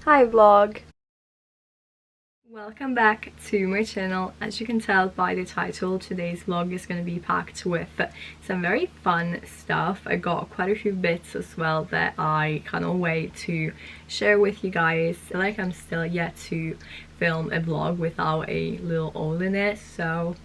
Hi vlog! Welcome back to my channel. As you can tell by the title, today's vlog is going to be packed with some very fun stuff. I got quite a few bits as well that I cannot wait to share with you guys. I feel like I'm still yet to film a vlog without a little all in it, so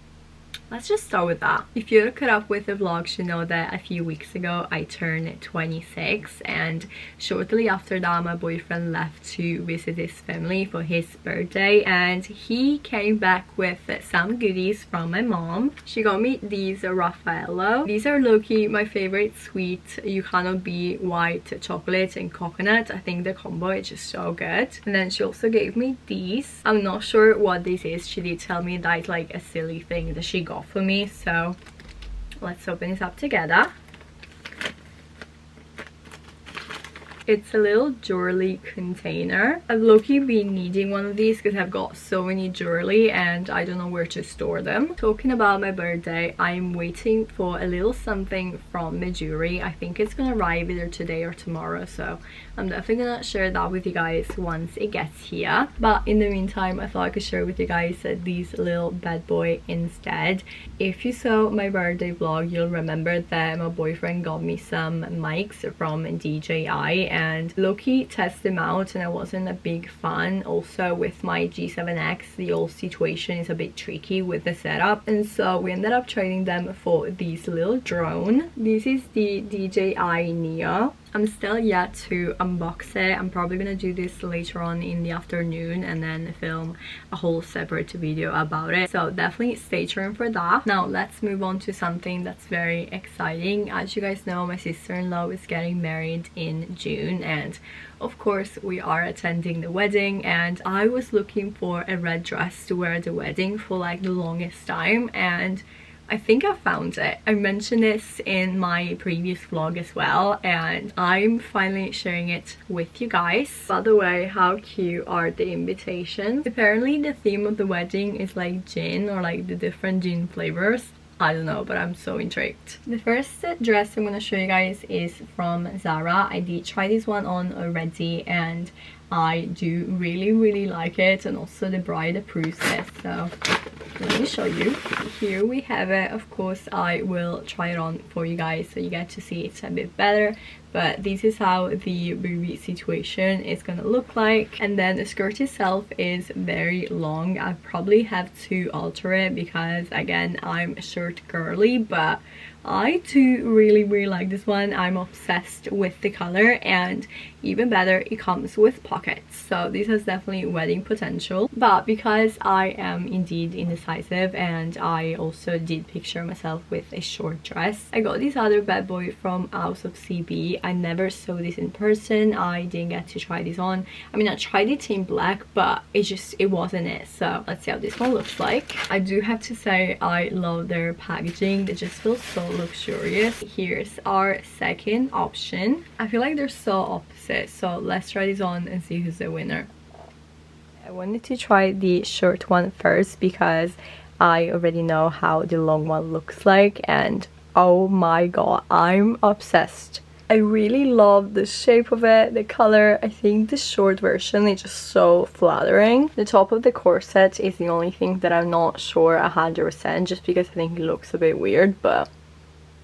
let's just start with that. If you're caught up with the vlogs, you know that a few weeks ago I turned 26, and shortly after that my boyfriend left to visit his family for his birthday, and he came back with some goodies from my mom. She got me these Raffaello. These are low-key my favorite sweet. You cannot beat white chocolate and coconut. I think the combo is just so good. And then she also gave me these. I'm not sure what this is. She did tell me that it's like a silly thing that she got for me, so let's open this up together. It's a little jewelry container. I've low-key been needing one of these because I've got so many jewelry and I don't know where to store them. Talking about my birthday, I'm waiting for a little something from Mejuri. I think it's gonna arrive either today or tomorrow, so I'm definitely gonna share that with you guys once it gets here. But in the meantime, I thought I could share with you guys these little bad boy instead. If you saw my birthday vlog, you'll remember that my boyfriend got me some mics from DJI, and low-key test them out, and I wasn't a big fan. Also with my G7X, the whole situation is a bit tricky with the setup, and so we ended up trading them for this little drone. This is the DJI Neo. I'm still yet to unbox it. I'm probably gonna do this later on in the afternoon and then film a whole separate video about it, so definitely stay tuned for that. Now let's move on to something that's very exciting. As you guys know, my sister-in-law is getting married in June, and of course we are attending the wedding, and I was looking for a red dress to wear at the wedding for like the longest time, and I think I found it. I mentioned this in my previous vlog as well, and I'm finally sharing it with you guys. By the way, how cute are the invitations? Apparently the theme of the wedding is like gin, or like the different gin flavors. I don't know, but I'm so intrigued. The first dress I'm gonna show you guys is from Zara. I did try this one on already and I do really like it, and also the bride approves it, so let me show you. Here we have it. Of course I will try it on for you guys so you get to see it a bit better, but this is how the booby situation is gonna look like. And then the skirt itself is very long. I probably have to alter it because again I'm short girly, but I do really like this one. I'm obsessed with the color, and even better, it comes with pockets, so this has definitely wedding potential. But because I am indeed indecisive and I also did picture myself with a short dress, I got this other bad boy from House of CB. I never saw this in person. I didn't get to try this on. I mean, I tried it in black, but it wasn't it. So let's see how this one looks like. I do have to say I love their packaging. They just feel so luxurious. Here's our second option. I feel like they're so opposite, so let's try this on and see who's the winner. I wanted to try the short one first because I already know how the long one looks like, and oh my god, I'm obsessed. I really love the shape of it, the color. I think the short version is just so flattering. The top of the corset is the only thing that I'm not sure 100%, just because I think it looks a bit weird, but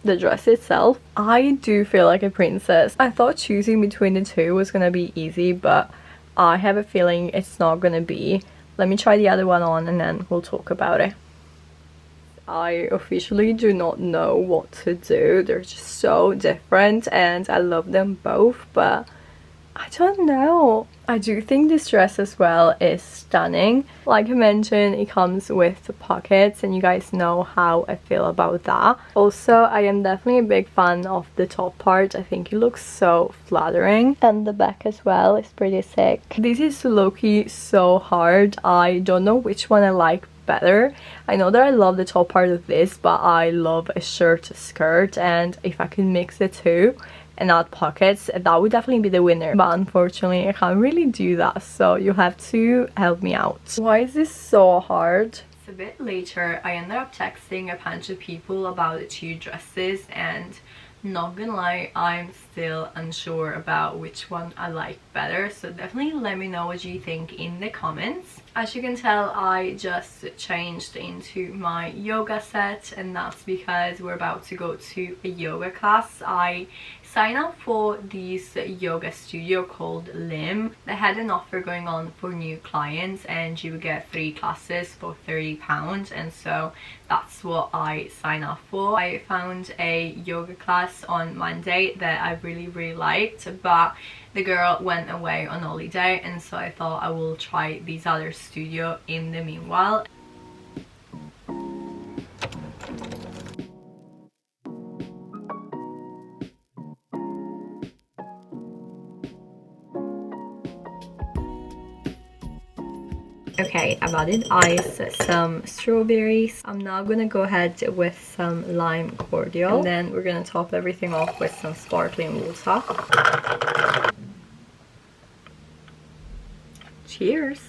the dress itself, I do feel like a princess. I thought choosing between the two was gonna be easy, but I have a feeling it's not gonna be. Let me try the other one on and then we'll talk about it. I officially do not know what to do. They're just so different and I love them both, but I don't know. I do think this dress as well is stunning. Like I mentioned, it comes with pockets, and you guys know how I feel about that. Also, I am definitely a big fan of the top part. I think it looks so flattering, and the back as well is pretty sick. This is low-key so hard. I don't know which one I like better. I know that I love the top part of this, but I love a short skirt, and if I can mix the two and add pockets, that would definitely be the winner, but unfortunately I can't really do that, so you have to help me out. Why is this so hard? It's a bit later. I ended up texting a bunch of people about the two dresses, and Not gonna lie, I'm still unsure about which one I like better, so definitely let me know what you think in the comments. As you can tell, I just changed into my yoga set, and that's because we're about to go to a yoga class. I signed up for this yoga studio called Lim. They had an offer going on for new clients and you would get 3 classes for £30, and so that's what I signed up for. I found a yoga class on Monday that I really liked, but the girl went away on holiday, and so I thought I will try this other studio in the meanwhile. Okay, I've added ice, some strawberries. I'm now gonna go ahead with some lime cordial, and then we're gonna top everything off with some sparkling water. Cheers!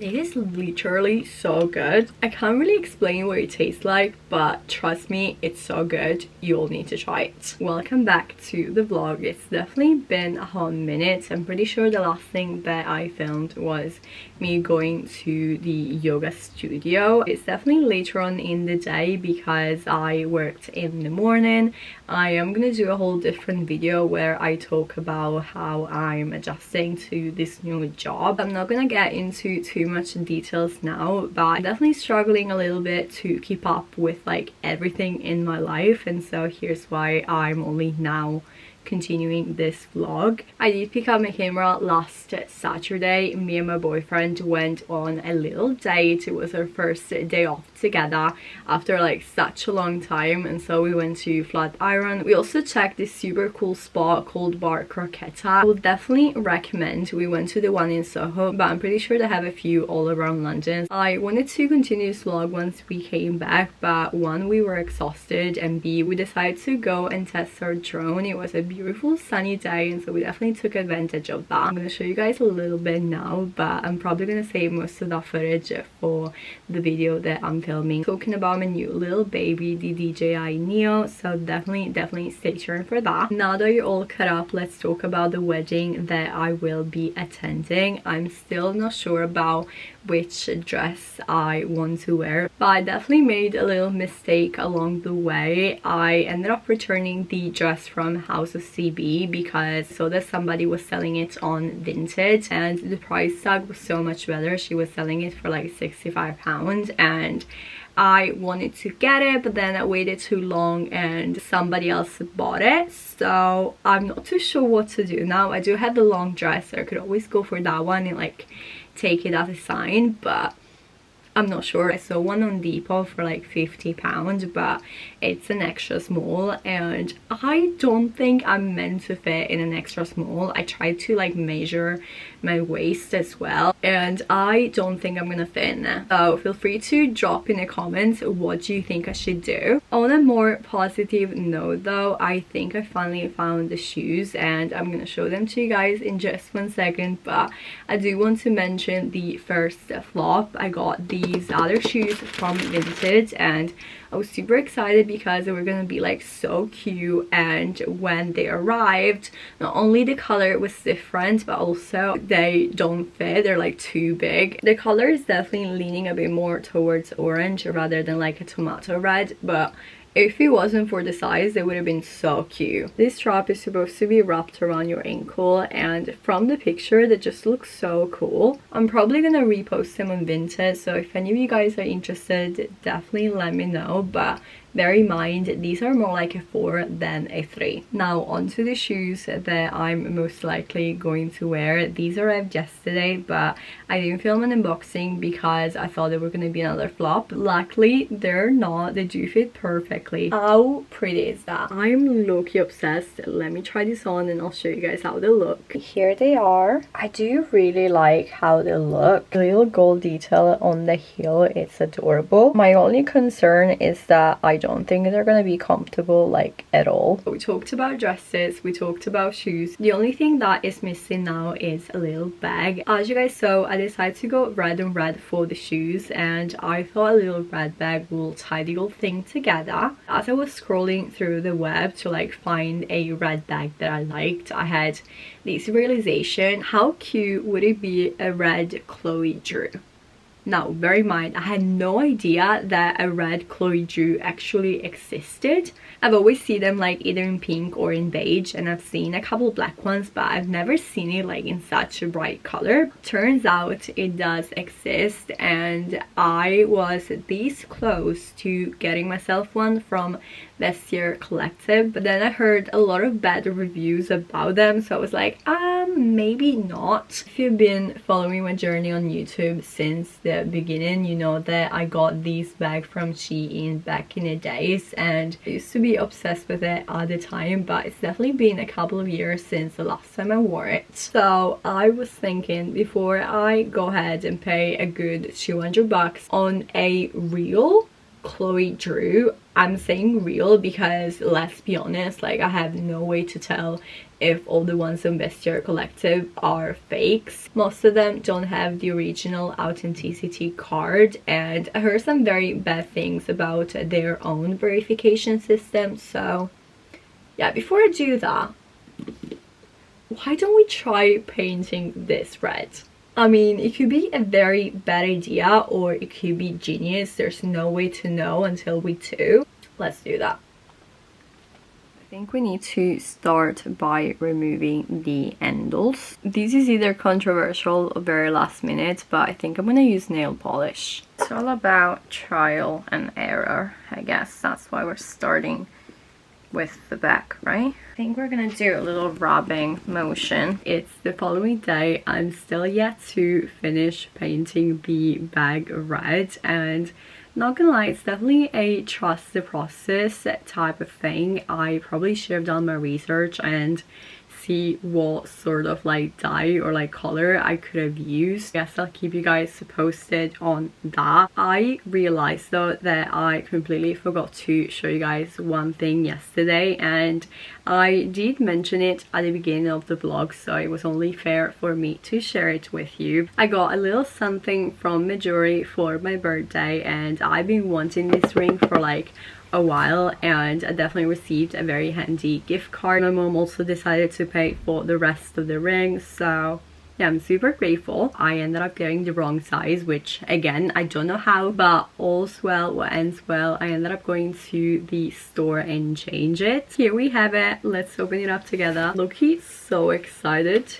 It is literally so good. I can't really explain what it tastes like, but trust me, it's so good. You'll need to try it. Welcome back to the vlog. It's definitely been a hot minute. I'm pretty sure the last thing that I filmed was me going to the yoga studio. It's definitely later on in the day because I worked in the morning. I am gonna do a whole different video where I talk about how I'm adjusting to this new job. I'm not gonna get into too much details now, but I'm definitely struggling a little bit to keep up with like everything in my life, and so here's why I'm only now continuing this vlog. I did pick up my camera last Saturday. Me and my boyfriend went on a little date. It was our first day off together after like such a long time, and so we went to Flatiron. We also checked this super cool spot called Bar Croqueta. I would definitely recommend. We went to the one in Soho, but I'm pretty sure they have a few all around London. I wanted to continue this vlog once we came back, but one, we were exhausted, and B, we decided to go and test our drone. It was a beautiful sunny day, and so we definitely took advantage of that. I'm gonna show you guys a little bit now, but I'm probably gonna save most of that footage for the video that I'm filming. Talking about my new little baby, the DJI Neo, so definitely stay tuned for that. Now that you're all caught up, let's talk about the wedding that I will be attending. I'm still not sure about which dress I want to wear, but I definitely made a little mistake along the way. I ended up returning the dress from House of CB because I saw that somebody was selling it on Vinted and the price tag was so much better. She was selling it for like £65, and I wanted to get it, but then I waited too long and somebody else bought it, so I'm not too sure what to do now. I do have the long dress, so I could always go for that one and like take it as a sign, but I'm not sure. I saw one on Depop for like £50, but it's an extra small, and I don't think I'm meant to fit in an extra small. I tried to like measure my waist as well, and I don't think I'm gonna fit in there. So feel free to drop in the comments what do you think I should do. On a more positive note though, I think I finally found the shoes, and I'm gonna show them to you guys in just 1 second, but I do want to mention the first flop. I got these other shoes from Vinted, and I was super excited because they were gonna be like so cute, and when they arrived, not only the color was different, but also they don't fit. They're like too big. The color is definitely leaning a bit more towards orange rather than like a tomato red, but if it wasn't for the size, they would have been so cute. This strap is supposed to be wrapped around your ankle, and from the picture that just looks so cool. I'm probably gonna repost them on Vinted, so if any of you guys are interested, definitely let me know, but bear in mind these are more like a 4 than a 3. Now onto the shoes that I'm most likely going to wear. These arrived yesterday, but I didn't film an unboxing because I thought they were going to be another flop. Luckily they're not. They do fit perfectly. How pretty is that? I'm low-key obsessed. Let me try this on and I'll show you guys how they look. Here they are. I do really like how they look. The little gold detail on the heel, it's adorable. My only concern is that I don't think they're gonna be comfortable like at all. We talked about dresses, we talked about shoes. The only thing that is missing now is a little bag. As you guys saw, I decided to go red and red for the shoes, and I thought a little red bag will tie the whole thing together. As I was scrolling through the web to like find a red bag that I liked, I had this realization: how cute would it be a red Chloe Drew? Now, bear in mind, I had no idea that a red Chloe Drew actually existed. I've always seen them like either in pink or in beige, and I've seen a couple black ones, but I've never seen it like in such a bright color. Turns out it does exist, and I was this close to getting myself one from Vestiaire Collective, but then I heard a lot of bad reviews about them, so I was like, maybe not. If you've been following my journey on YouTube since the beginning, you know that I got this bag from Shein back in the days, and I used to be obsessed with it at the time, but it's definitely been a couple of years since the last time I wore it. So I was thinking, before I go ahead and pay a good 200 bucks on a real Chloe Drew, I'm saying real because, let's be honest, like I have no way to tell if all the ones on Vestiaire Collective are fakes. Most of them don't have the original authenticity card, and I heard some very bad things about their own verification system. So yeah, before I do that, why don't we try painting this red? I mean, it could be a very bad idea or it could be genius. There's no way to know until we do. Let's do that. I think we need to start by removing the handles. This is either controversial or very last minute, but I think I'm gonna use nail polish. It's all about trial and error, I guess. That's why we're starting with the back, right? I think we're gonna do a little rubbing motion. It's the following day. I'm still yet to finish painting the bag red, and not gonna lie, it's definitely a trust the process type of thing. I probably should have done my research and see what sort of like dye or like color I could have used. Yes, I'll keep you guys posted on that. I realized though that I completely forgot to show you guys one thing yesterday, and I did mention it at the beginning of the vlog, so it was only fair for me to share it with you. I got a little something from Mejuri for my birthday, and I've been wanting this ring for like a while, and I definitely received a very handy gift card. My mom also decided to pay for the rest of the ring, so yeah, I'm super grateful. I ended up getting the wrong size, which again, I don't know how, but all's well what ends well. I ended up going to the store and change it. Here we have it. Let's open it up together. Loki, so excited.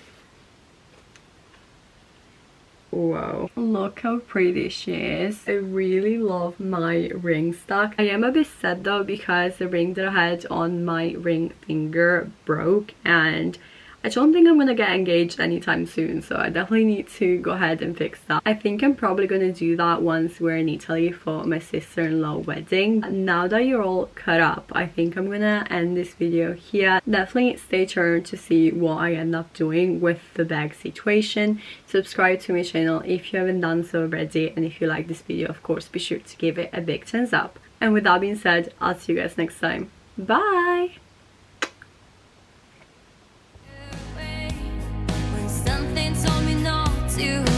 Wow, look how pretty she is. I really love my ring stock. I am a bit sad though because the ring that I had on my ring finger broke, and I don't think I'm gonna get engaged anytime soon, so I definitely need to go ahead and fix that. I think I'm probably gonna do that once we're in Italy for my sister-in-law wedding. Now that you're all cut up, I think I'm gonna end this video here. Definitely stay tuned to see what I end up doing with the bag situation. Subscribe to my channel if you haven't done so already, and if you like this video, of course, be sure to give it a big thumbs up. And with that being said, I'll see you guys next time. Bye! Told me not to